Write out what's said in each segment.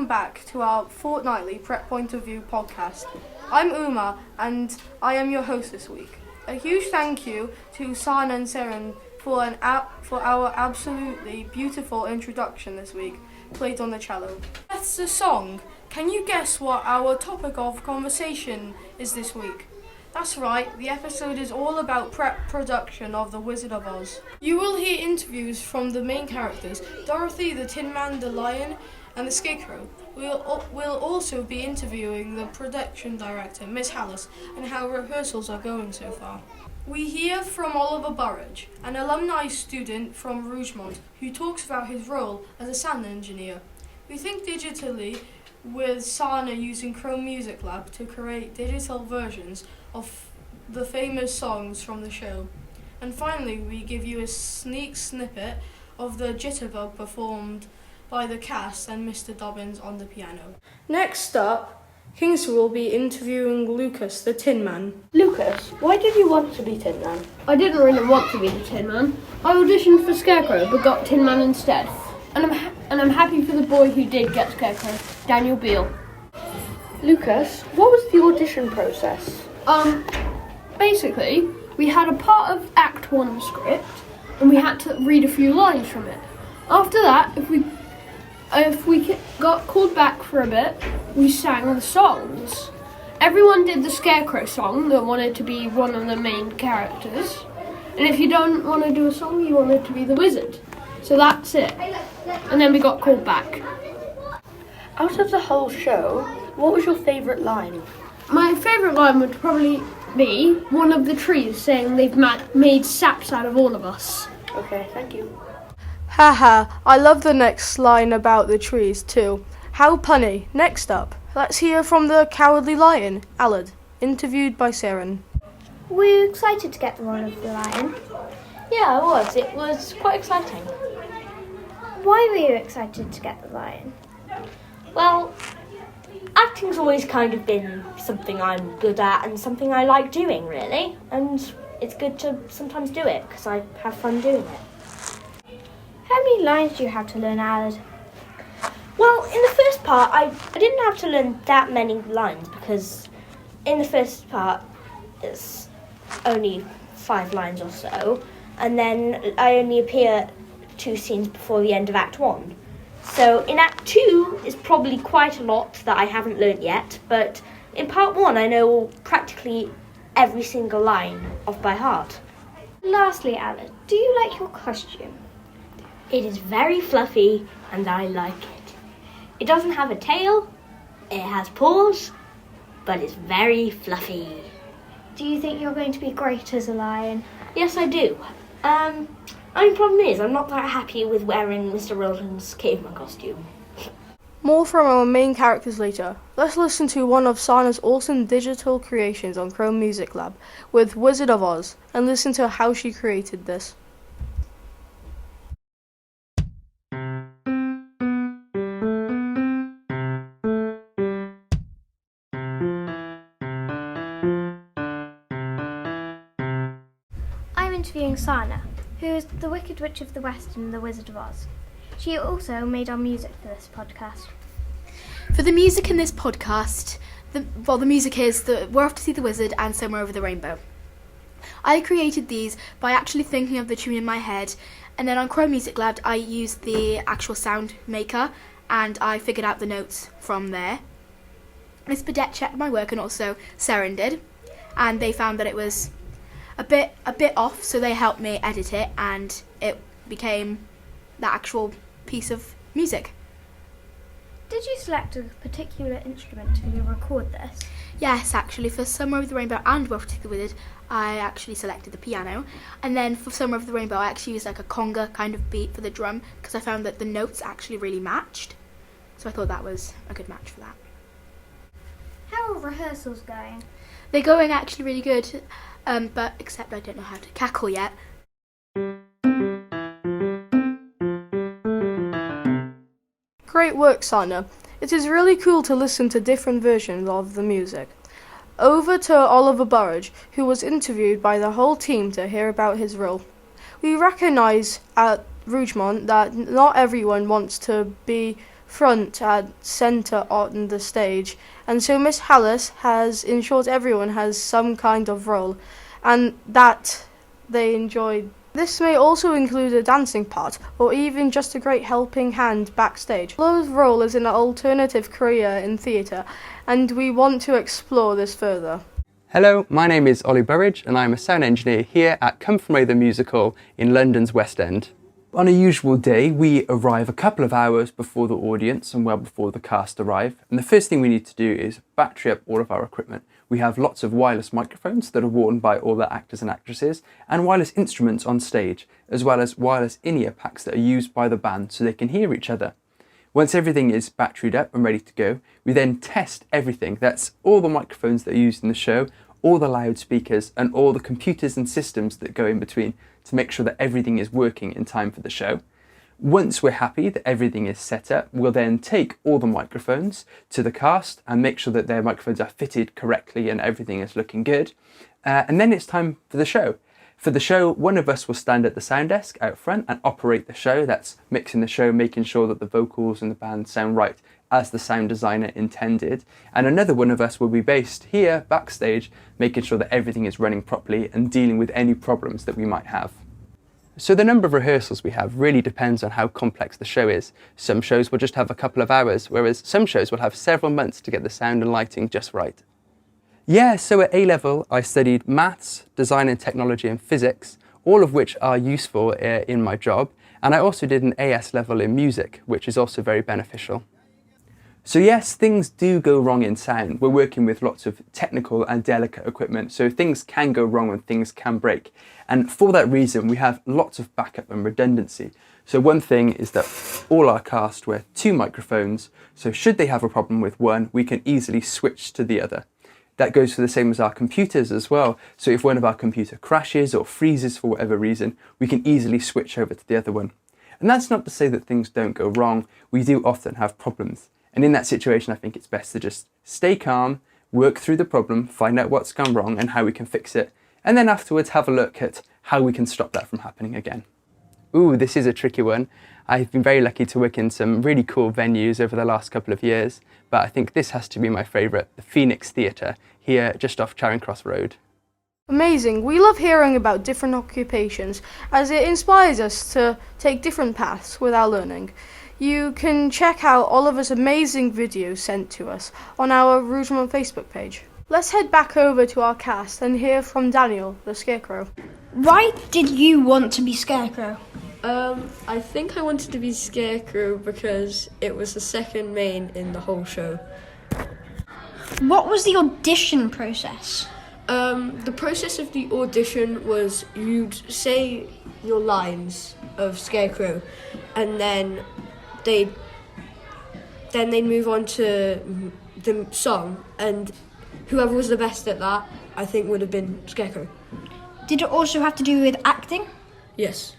back to our fortnightly Prep Point of View podcast. I'm Uma and I am your host this week. A huge thank you to Sana and Seren for our absolutely beautiful introduction this week, played on the cello. That's the song. Can you guess what our topic of conversation is this week? That's right, the episode is all about prep production of The Wizard of Oz. You will hear interviews from the main characters, Dorothy, the Tin Man, the Lion, and the Scarecrow. We'll also be interviewing the production director, Miss Hallis, and how rehearsals are going so far. We hear from Oliver Burridge, an alumni student from Rougemont, who talks about his role as a sound engineer. We think digitally with Sana using Chrome Music Lab to create digital versions of the famous songs from the show. And finally, we give you a snippet of the Jitterbug performed by the cast and Mr. Dobbins on the piano. Next up, Kingsley will be interviewing Lucas, the Tin Man. Lucas, why did you want to be Tin Man? I didn't really want to be the Tin Man. I auditioned for Scarecrow but got Tin Man instead. And I'm happy for the boy who did get Scarecrow, Daniel Beale. Lucas, what was the audition process? Basically, we had a part of Act 1 script and we had to read a few lines from it. After that, if we got called back for a bit, we sang the songs. Everyone did the Scarecrow song that wanted to be one of the main characters. And if you don't want to do a song, you wanted to be the wizard. So that's it. And then we got called back. Out of the whole show, what was your favourite line? My favourite line would probably be one of the trees saying they've made saps out of all of us. Okay, thank you. Haha, I love the next line about the trees too. How punny. Next up, let's hear from the Cowardly Lion, Alad, interviewed by Seren. Were you excited to get the role of the lion? Yeah, I was. It was quite exciting. Why were you excited to get the lion? Well, acting's always kind of been something I'm good at and something I like doing, really. And it's good to sometimes do it because I have fun doing it. How many lines do you have to learn, Alad? Well, in the first part, I didn't have to learn that many lines because in the first part, it's only 5 lines or so. And then I only appear 2 scenes before the end of Act 1. So in Act 2 is probably quite a lot that I haven't learnt yet, but in Part 1 I know practically every single line off by heart. Lastly, Alad, do you like your costume? It is very fluffy and I like it. It doesn't have a tail, it has paws, but it's very fluffy. Do you think you're going to be great as a lion? Yes, I do. Only problem is I'm not that happy with wearing Mr. Rowland's caveman costume. More from our main characters later. Let's listen to one of Sana's awesome digital creations on Chrome Music Lab with Wizard of Oz and listen to how she created this. I'm interviewing Sana, who is the Wicked Witch of the West in The Wizard of Oz. She also made our music for this podcast. For the music in this podcast, the music is We're Off to See the Wizard and Somewhere Over the Rainbow. I created these by actually thinking of the tune in my head, and then on Chrome Music Lab I used the actual sound maker and I figured out the notes from there. Miss Burdett checked my work and also Seren did, and they found that it was a bit off, so they helped me edit it and it became the actual piece of music. Did you select a particular instrument to record this? Yes, actually, for Somewhere Over the Rainbow and We're Off to See the Wizard, I actually selected the piano. And then for Somewhere Over the Rainbow, I actually used like a conga kind of beat for the drum because I found that the notes actually really matched. So I thought that was a good match for that. How are rehearsals going? They're going actually really good, but except I don't know how to cackle yet. Great work, Sana. It is really cool to listen to different versions of the music. Over to Oliver Burridge, who was interviewed by the whole team to hear about his role. We recognise at Rougemont that not everyone wants to be front and centre on the stage. And so Miss Hallis has ensured everyone has some kind of role and that they enjoy. This may also include a dancing part or even just a great helping hand backstage. Lo's role is an alternative career in theatre and we want to explore this further. Hello, my name is Ollie Burridge and I'm a sound engineer here at Come From Away the Musical in London's West End. On a usual day, we arrive a couple of hours before the audience and well before the cast arrive. And the first thing we need to do is battery up all of our equipment. We have lots of wireless microphones that are worn by all the actors and actresses and wireless instruments on stage, as well as wireless in-ear packs that are used by the band so they can hear each other. Once everything is batteried up and ready to go, we then test everything. That's all the microphones that are used in the show, all the loudspeakers and all the computers and systems that go in between to make sure that everything is working in time for the show. Once we're happy that everything is set up, we'll then take all the microphones to the cast and make sure that their microphones are fitted correctly and everything is looking good. And then it's time for the show. For the show, one of us will stand at the sound desk out front and operate the show. That's mixing the show, making sure that the vocals and the band sound right as the sound designer intended. And another one of us will be based here backstage, making sure that everything is running properly and dealing with any problems that we might have. So the number of rehearsals we have really depends on how complex the show is. Some shows will just have a couple of hours, whereas some shows will have several months to get the sound and lighting just right. Yeah, so at A-level I studied maths, design and technology and physics, all of which are useful in my job. And I also did an AS level in music, which is also very beneficial. So yes, things do go wrong in sound. We're working with lots of technical and delicate equipment, so things can go wrong and things can break. And for that reason, we have lots of backup and redundancy. So one thing is that all our cast wear 2 microphones, so should they have a problem with one, we can easily switch to the other. That goes for the same as our computers as well. So if one of our computer crashes or freezes for whatever reason, we can easily switch over to the other one. And that's not to say that things don't go wrong. We do often have problems. And in that situation, I think it's best to just stay calm, work through the problem, find out what's gone wrong and how we can fix it. And then afterwards have a look at how we can stop that from happening again. Ooh, this is a tricky one. I've been very lucky to work in some really cool venues over the last couple of years, but I think this has to be my favourite, the Phoenix Theatre, here just off Charing Cross Road. Amazing. We love hearing about different occupations as it inspires us to take different paths with our learning. You can check out Oliver's amazing videos sent to us on our Rougemont Facebook page. Let's head back over to our cast and hear from Daniel, the Scarecrow. Why did you want to be Scarecrow? I think I wanted to be Scarecrow because it was the second main in the whole show. What was the audition process? The process of the audition was you'd say your lines of Scarecrow and then they'd move on to the song and whoever was the best at that I think would have been Scarecrow. Did it also have to do with acting? Yes.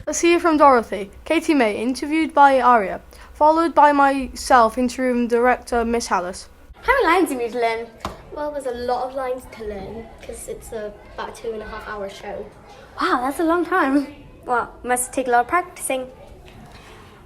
Let's hear from Dorothy. Katie May, interviewed by Aria, followed by myself, interim director Miss Hallis. How many lines do you need to learn? Well, there's a lot of lines to learn because it's about a 2.5 hour show. Wow, that's a long time. Well, must take a lot of practicing.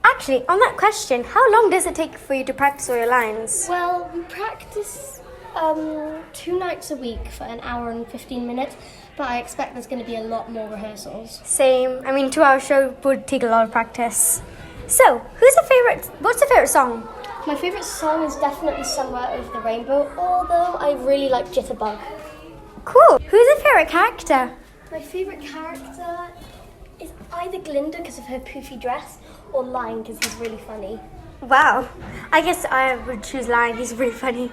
Actually, on that question, how long does it take for you to practice all your lines? Well, we practice 2 nights a week for an hour and 15 minutes, but I expect there's going to be a lot more rehearsals. Same. I mean, 2-hour show would take a lot of practice. So, what's your favourite song? My favourite song is definitely Somewhere Over the Rainbow, although I really like Jitterbug. Cool. Who's your favourite character? My favourite character is either Glinda because of her poofy dress or Lion because he's really funny. Wow. I guess I would choose Lion. He's really funny.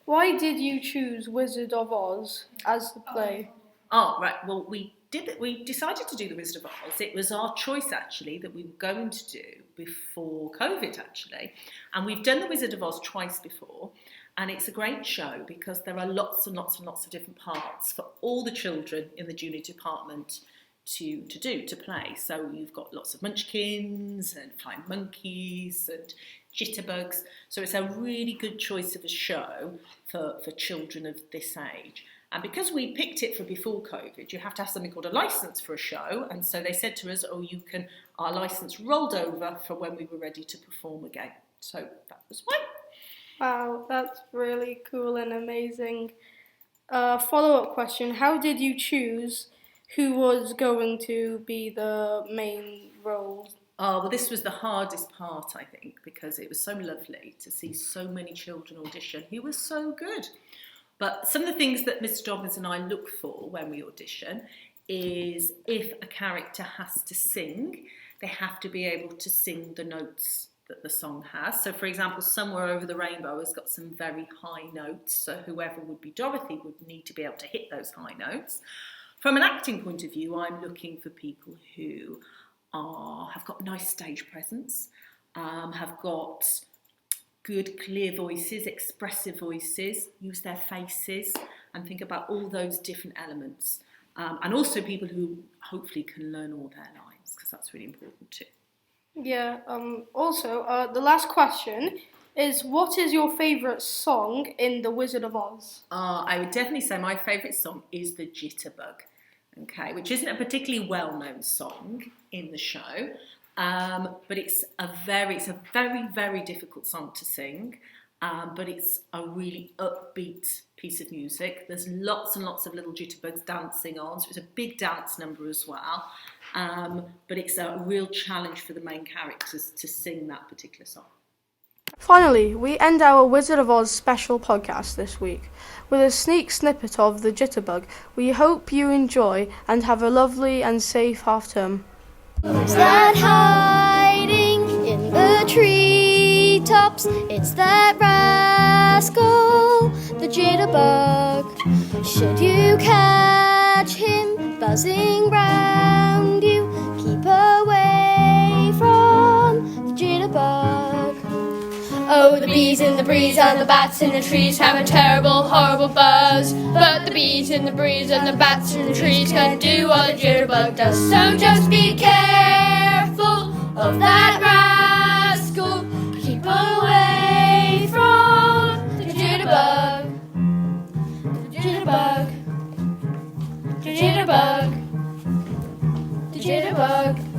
Why did you choose Wizard of Oz as the play? Oh, right. Well, we decided to do The Wizard of Oz. It was our choice, actually, that we were going to do before COVID, actually. And we've done The Wizard of Oz twice before. And it's a great show because there are lots and lots and lots of different parts for all the children in the junior department to play. So you've got lots of munchkins and flying monkeys and jitterbugs. So it's a really good choice of a show for children of this age. And because we picked it for before COVID, you have to have something called a licence for a show. And so they said to us, our licence rolled over for when we were ready to perform again. So that was why. Wow, that's really cool and amazing. Follow-up question, how did you choose who was going to be the main role? Oh, well, this was the hardest part, I think, because it was so lovely to see so many children audition who were so good. But some of the things that Mr. Dobbins and I look for when we audition is if a character has to sing, they have to be able to sing the notes that the song has. So, for example, Somewhere Over the Rainbow has got some very high notes, so whoever would be Dorothy would need to be able to hit those high notes. From an acting point of view, I'm looking for people who have got nice stage presence, have got good, clear voices, expressive voices, use their faces, and think about all those different elements. And also people who hopefully can learn all their lines, because that's really important too. Yeah, also, the last question is, what is your favourite song in The Wizard of Oz? I would definitely say my favourite song is The Jitterbug, okay, which isn't a particularly well-known song in the show, but it's a very, very difficult song to sing, but it's a really upbeat piece of music. There's lots and lots of little jitterbugs dancing on, so it's a big dance number as well, but it's a real challenge for the main characters to sing that particular song. Finally, we end our Wizard of Oz special podcast this week with a sneak snippet of The Jitterbug. We hope you enjoy and have a lovely and safe half-term. Who's that hiding in the treetops? It's that rascal, the Jitterbug. Should you catch him buzzing round you, keep away from the Jitterbug. Oh, the bees in the breeze and the bats in the trees have a terrible, horrible buzz. But the bees in the breeze and the bats in the trees can do what the Jitterbug does. So just be careful of that rascal. Keep away from the Jitterbug. The Jitterbug. The Jitterbug. The Jitterbug.